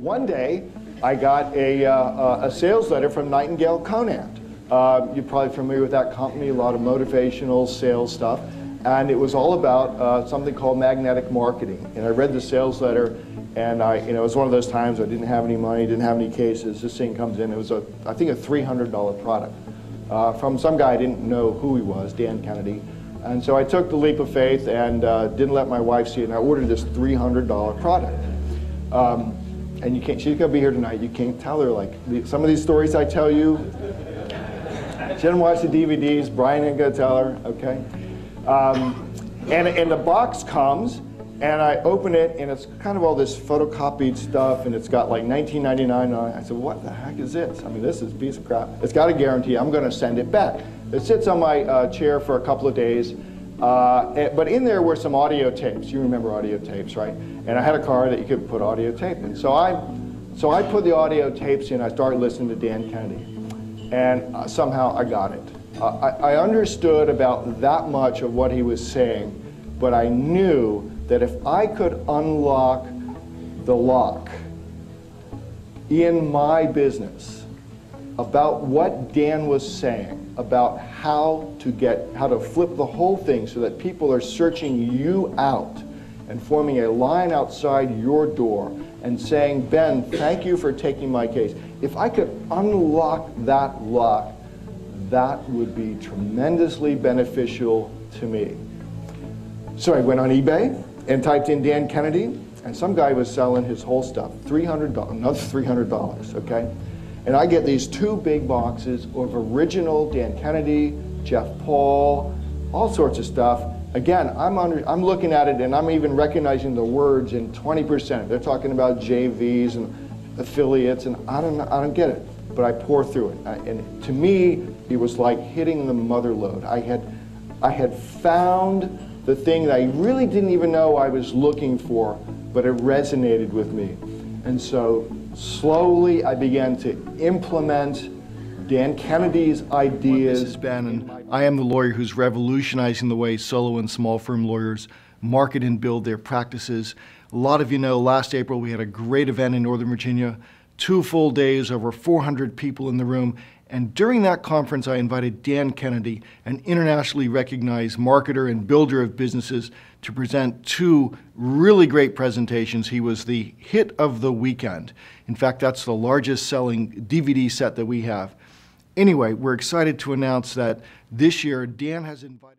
One day, I got a sales letter from Nightingale Conant. You're probably familiar with that company, a lot of motivational sales stuff. And it was all about something called magnetic marketing. And I read the sales letter, and it was one of those times I didn't have any money, didn't have any cases. This thing comes in. It was, I think, a $300 product from some guy I didn't know who he was, Dan Kennedy. And so I took the leap of faith and didn't let my wife see it, and I ordered this $300 product. And you can't, she's gonna be here tonight, you can't tell her, like, some of these stories I tell you, she didn't watch the DVDs, Brian ain't gonna tell her, okay? And the box comes, and I open it, and it's kind of all this photocopied stuff, and it's got like $19.99 on it. I said, what the heck is this? I mean, this is a piece of crap. It's got a guarantee, I'm gonna send it back. It sits on my chair for a couple of days, but in there were some audio tapes. You remember audio tapes, right? And I had a car that you could put audio tape in. So I put the audio tapes in, I started listening to Dan Kennedy. And somehow I got it. I understood about that much of what he was saying, but I knew that if I could unlock the lock in my business about what Dan was saying, about how to flip the whole thing so that people are searching you out and forming a line outside your door and saying, Ben, thank you for taking my case. If I could unlock that lock, that would be tremendously beneficial to me. So I went on eBay and typed in Dan Kennedy, and some guy was selling his whole stuff, $300, another $300, okay? And I get these two big boxes of original Dan Kennedy, Jeff Paul, all sorts of stuff. Again, I'm looking at it and I'm even recognizing the words in 20%. They're talking about JVs and affiliates, and I don't get it, but I pour through it. And to me, it was like hitting the mother lode. I had found the thing that I really didn't even know I was looking for, but it resonated with me. And so slowly I began to implement Dan Kennedy's ideas. This is Ben, and I am the lawyer who's revolutionizing the way solo and small firm lawyers market and build their practices. A lot of you know last April we had a great event in Northern Virginia, 2 full days, over 400 people in the room. And during that conference, I invited Dan Kennedy, an internationally recognized marketer and builder of businesses, to present 2 really great presentations. He was the hit of the weekend. In fact, that's the largest selling DVD set that we have. Anyway, we're excited to announce that this year, Dan has invited